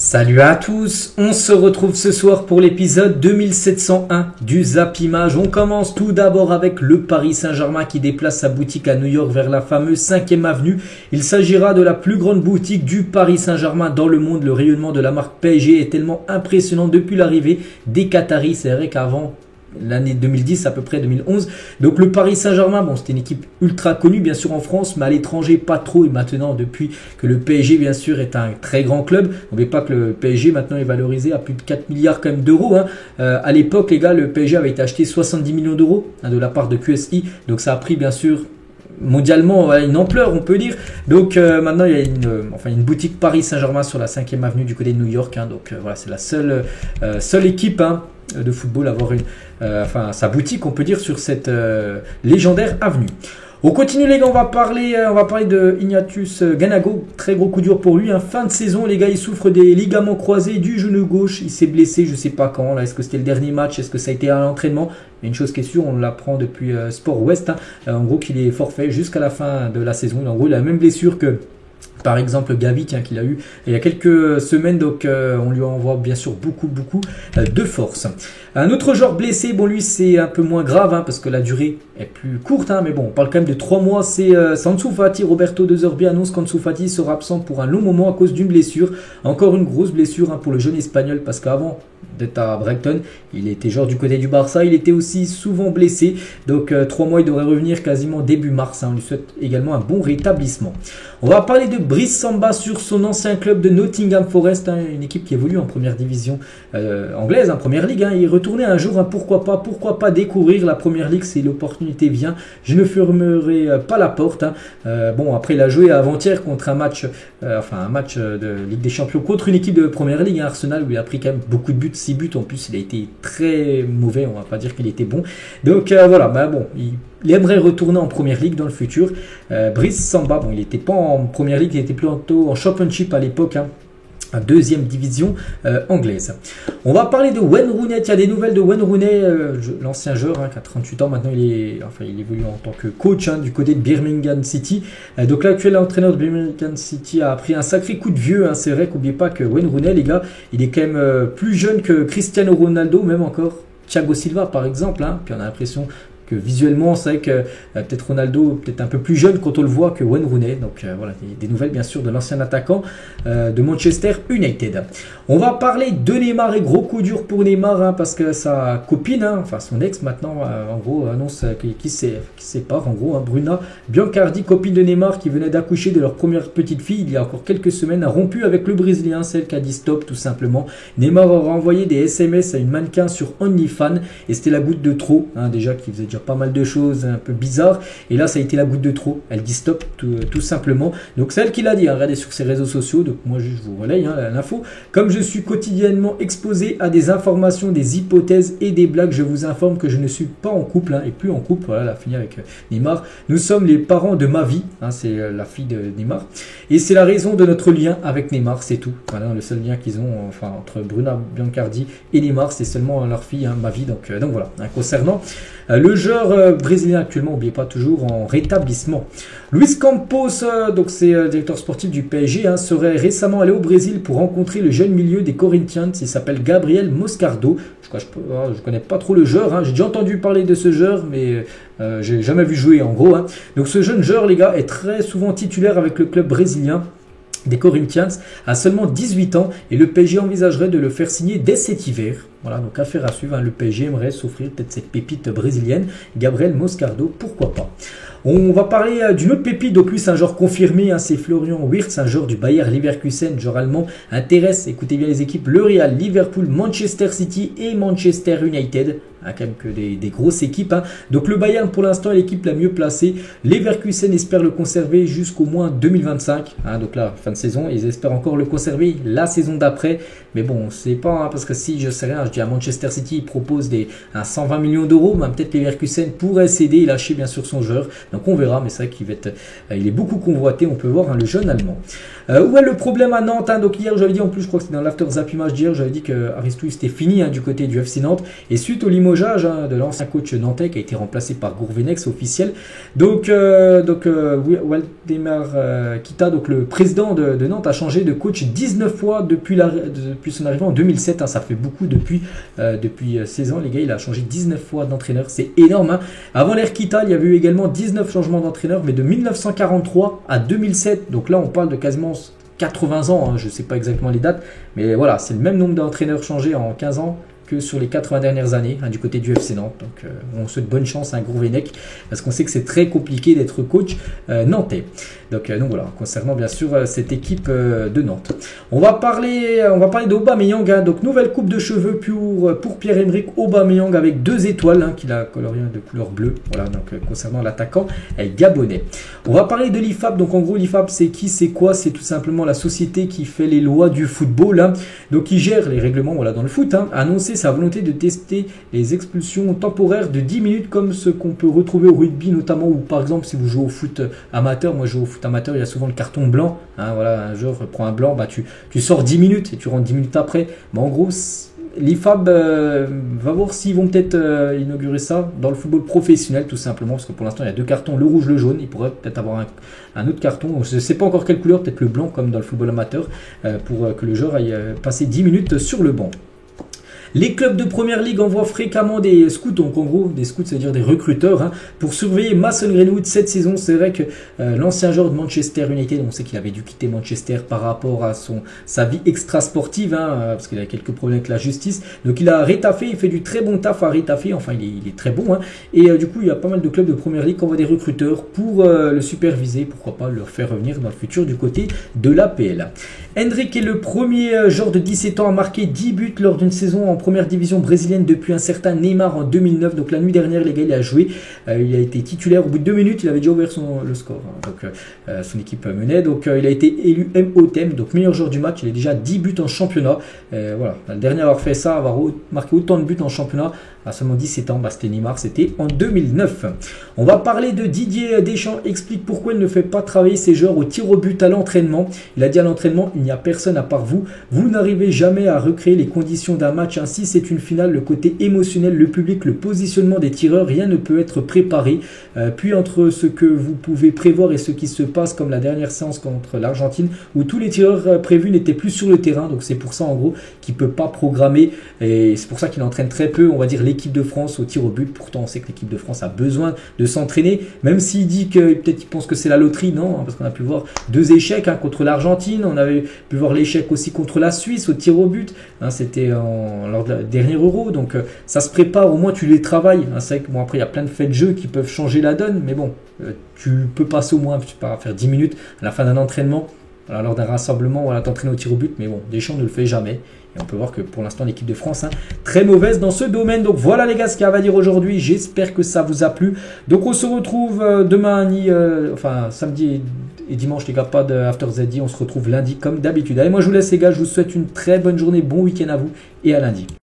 Salut à tous, on se retrouve ce soir pour l'épisode 2701 du Zap Image. On commence tout d'abord avec le Paris Saint-Germain qui déplace sa boutique à New York vers la fameuse 5e avenue. Il s'agira de la plus grande boutique du Paris Saint-Germain dans le monde. Le rayonnement de la marque PSG est tellement impressionnant depuis l'arrivée des Qataris. C'est vrai qu'avant l'année 2010 à peu près 2011, donc le Paris Saint-Germain, bon, c'était une équipe ultra connue bien sûr en France, mais à l'étranger pas trop. Et maintenant, depuis que le PSG bien sûr est un très grand club, n'oubliez pas que le PSG maintenant est valorisé à plus de 4 milliards quand même d'euros, hein. À l'époque les gars, le PSG avait été acheté 70 millions d'euros de la part de QSI, donc ça a pris bien sûr mondialement une ampleur, on peut dire. Donc maintenant il y a une boutique Paris Saint-Germain sur la 5e avenue du côté de New York, hein. Donc voilà, c'est la seule équipe, hein, de football à avoir sa boutique, on peut dire, sur cette légendaire avenue. On continue les gars, on va parler de Ignatius Ganago. Très gros coup dur pour lui, hein. Fin de saison les gars, il souffre des ligaments croisés du genou gauche. Il s'est blessé, je sais pas quand là. Est-ce que c'était le dernier match, est-ce que ça a été à l'entraînement? Mais une chose qui est sûre, on l'apprend depuis Sport West, hein. En gros qu'il est forfait jusqu'à la fin de la saison. En gros il a la même blessure que par exemple Gavi, tiens, qu'il a eu il y a quelques semaines, donc on lui envoie bien sûr beaucoup de force. Un autre joueur blessé, bon lui c'est un peu moins grave, hein, parce que la durée est plus courte, hein, mais bon on parle quand même de 3 mois, c'est Ansu Fati. Roberto De Zerbi annonce qu'Ansu Fati sera absent pour un long moment à cause d'une blessure. Encore une grosse blessure, hein, pour le jeune espagnol, parce qu'avant d'être à Brighton, il était genre du côté du Barça, il était aussi souvent blessé, donc 3 mois, il devrait revenir quasiment début mars, hein. On lui souhaite également un bon rétablissement. On va parler de Brice Samba sur son ancien club de Nottingham Forest, hein, une équipe qui évolue en première division anglaise, en première ligue, hein. Il est retourné un jour, hein, pourquoi pas découvrir la première ligue si l'opportunité vient. Je ne fermerai pas la porte, hein. Bon, après il a joué avant-hier contre un match de Ligue des Champions contre une équipe de première ligue, hein, Arsenal, où il a pris quand même beaucoup de buts, 6 buts en plus. Il a été très mauvais, on va pas dire qu'il était bon. Donc voilà, bon, il aimerait retourner en première ligue dans le futur. Brice Samba, bon, il n'était pas en première ligue, il était plutôt en championship à l'époque, hein, en deuxième division anglaise. On va parler de Wayne Rooney. Il y a des nouvelles de Wayne Rooney, l'ancien joueur, hein, qui a 38 ans maintenant. Il évolue en tant que coach, hein, du côté de Birmingham City. Donc l'actuel entraîneur de Birmingham City a pris un sacré coup de vieux, hein. C'est vrai qu'oubliez pas que Wayne Rooney, les gars, il est quand même plus jeune que Cristiano Ronaldo, même encore Thiago Silva par exemple, hein. Puis on a l'impression que visuellement, c'est vrai que peut-être Ronaldo, peut-être un peu plus jeune quand on le voit que Wayne Rooney. Donc voilà, des nouvelles bien sûr de l'ancien attaquant de Manchester United. On va parler de Neymar, et gros coup dur pour Neymar, hein, parce que sa copine, hein, enfin son ex maintenant, en gros annonce qui sépare, en gros, hein, Bruna Biancardi, copine de Neymar qui venait d'accoucher de leur première petite fille il y a encore quelques semaines, a rompu avec le Brésilien, celle qui a dit stop tout simplement. Neymar aura envoyé des SMS à une mannequin sur OnlyFans et c'était la goutte de trop, hein, déjà qui faisait déjà pas mal de choses un peu bizarres, et là ça a été la goutte de trop. Elle dit stop tout simplement. Donc c'est elle qui l'a dit, hein. Regardez sur ses réseaux sociaux, donc moi je vous relaye, hein, l'info. Comme je suis quotidiennement exposé à des informations, des hypothèses et des blagues, je vous informe que je ne suis pas en couple, hein, et plus en couple. Voilà, elle a fini avec Neymar. Nous sommes les parents de ma vie, hein, c'est la fille de Neymar, et c'est la raison de notre lien avec Neymar, c'est tout. Voilà, le seul lien qu'ils ont, enfin entre Bruna Biancardi et Neymar, c'est seulement leur fille, hein, ma vie. Donc voilà, hein, concernant le joueur brésilien actuellement, n'oubliez pas, toujours en rétablissement. Luis Campos, donc c'est directeur sportif du PSG, hein, serait récemment allé au Brésil pour rencontrer le jeune milieu des Corinthians. Il s'appelle Gabriel Moscardo. Je connais pas trop le joueur, hein. J'ai déjà entendu parler de ce joueur, mais j'ai jamais vu jouer en gros, hein. Donc ce jeune joueur, les gars, est très souvent titulaire avec le club brésilien des Corinthians, à seulement 18 ans, et le PSG envisagerait de le faire signer dès cet hiver. Voilà, donc affaire à suivre, hein. Le PSG aimerait s'offrir peut-être cette pépite brésilienne, Gabriel Moscardo, pourquoi pas. On va parler d'une autre pépite, donc lui c'est un joueur confirmé, hein, c'est Florian Wirtz, un joueur du Bayer Leverkusen, joueur allemand, intéresse, écoutez bien les équipes, le Real, Liverpool, Manchester City et Manchester United, hein, quand même que des grosses équipes, hein. Donc le Bayern pour l'instant est l'équipe la mieux placée, Leverkusen espère le conserver jusqu'au moins 2025, hein, donc là fin de saison, ils espèrent encore le conserver la saison d'après, mais bon on sait pas, hein, parce que si je sais rien, je dis à Manchester City il propose un 120 millions d'euros, ben, peut-être Leverkusen pourrait céder et lâcher bien sûr son joueur. Donc on verra, mais c'est vrai qu'il il est beaucoup convoité, on peut voir, hein, le jeune allemand. Où est le problème à Nantes, hein? Donc hier j'avais dit, en plus je crois que c'était dans l'after zap image d'hier, j'avais dit que Aristou c'était fini, hein, du côté du FC Nantes, et suite au limogeage limogeage de l'ancien coach nantais qui a été remplacé par Gourvenec, c'est officiel. Donc Waldemar Kita, donc le président de Nantes, a changé de coach 19 fois depuis son arrivée en 2007. Ça fait beaucoup depuis 16 ans, les gars. Il a changé 19 fois d'entraîneur, c'est énorme. Avant l'ère Kita, il y avait eu également 19 changements d'entraîneur, mais de 1943 à 2007. Donc là, on parle de quasiment 80 ans, je ne sais pas exactement les dates, mais voilà, c'est le même nombre d'entraîneurs changés en 15 ans que sur les 80 dernières années du côté du FC Nantes. Donc on souhaite bonne chance à Gourvenec parce qu'on sait que c'est très compliqué d'être coach nantais. Donc voilà, concernant bien sûr cette équipe de Nantes. On va parler d'Aubameyang, donc nouvelle coupe de cheveux pour Pierre-Emerick Aubameyang avec 2 étoiles qu'il a colorié de couleur bleue. Voilà, donc concernant l'attaquant gabonais. On va parler de l'IFAB. Donc en gros, l'IFAB, c'est qui, c'est quoi? C'est tout simplement la société qui fait les lois du football, donc qui gère les règlements dans le foot, a annoncé sa volonté de tester les expulsions temporaires de 10 minutes comme ce qu'on peut retrouver au rugby notamment, ou par exemple si vous jouez au foot amateur, moi je joue au foot amateur, il y a souvent le carton blanc, voilà, un joueur prend un blanc, tu sors 10 minutes et tu rentres 10 minutes après. Mais en gros, l'IFAB va voir s'ils vont peut-être inaugurer ça dans le football professionnel tout simplement, parce que pour l'instant il y a 2 cartons, le rouge, le jaune. Il pourrait peut-être avoir un autre carton, je ne sais pas encore quelle couleur, peut-être le blanc comme dans le football amateur, pour que le joueur aille passer 10 minutes sur le banc. Les clubs de première ligue envoient fréquemment des scouts, donc en gros des scouts, c'est-à-dire des recruteurs, pour surveiller Mason Greenwood cette saison. C'est vrai que l'ancien joueur de Manchester United, on sait qu'il avait dû quitter Manchester par rapport à sa vie extra-sportive, parce qu'il a quelques problèmes avec la justice. Donc il a rétaffé, il fait du très bon taf à rétaffer, enfin il est très bon. Et du coup il y a pas mal de clubs de première ligue qui envoient des recruteurs pour le superviser, pourquoi pas le faire revenir dans le futur du côté de l'APL. Hendrick est le premier joueur de 17 ans à marquer 10 buts lors d'une saison en première division brésilienne depuis un certain Neymar en 2009. Donc la nuit dernière, les gars, il a joué. Il a été titulaire. Au bout de 2 minutes, il avait déjà ouvert le score. Donc son équipe menait. Donc il a été élu MOTM, donc meilleur joueur du match. Il a déjà 10 buts en championnat. Voilà, le dernier à avoir fait ça, avoir marqué autant de buts en championnat, à seulement 17 ans, c'était Neymar, c'était en 2009. On va parler de Didier Deschamps, explique pourquoi il ne fait pas travailler ses joueurs au tir au but à l'entraînement. Il a dit à l'entraînement, il n'y a personne à part vous. Vous n'arrivez jamais à recréer les conditions d'un match. Ainsi, c'est une finale, le côté émotionnel, le public, le positionnement des tireurs, rien ne peut être préparé. Puis entre ce que vous pouvez prévoir et ce qui se passe, comme la dernière séance contre l'Argentine, où tous les tireurs prévus n'étaient plus sur le terrain. Donc c'est pour ça en gros qu'il ne peut pas programmer. Et c'est pour ça qu'il entraîne très peu, on va dire, l'équipe de France au tir au but. Pourtant on sait que l'équipe de France a besoin de s'entraîner, même s'il dit que peut-être il pense que c'est la loterie. Non, parce qu'on a pu voir 2 échecs contre l'Argentine, on avait pu voir l'échec aussi contre la Suisse au tir au but, c'était lors de la dernière Euro. Donc ça se prépare, au moins tu les travailles. C'est vrai que bon, après il y a plein de faits de jeu qui peuvent changer la donne, mais bon, tu peux passer au moins, tu peux faire 10 minutes à la fin d'un entraînement, lors d'un rassemblement, t'entraîner au tir au but. Mais bon, Deschamps ne le fait jamais. Et on peut voir que pour l'instant l'équipe de France très mauvaise dans ce domaine. Donc voilà les gars ce qu'il y a à dire aujourd'hui. J'espère que ça vous a plu. Donc on se retrouve demain, samedi et dimanche les gars, pas de After ZD. On se retrouve lundi comme d'habitude. Allez, moi je vous laisse les gars, je vous souhaite une très bonne journée, bon week-end à vous et à lundi.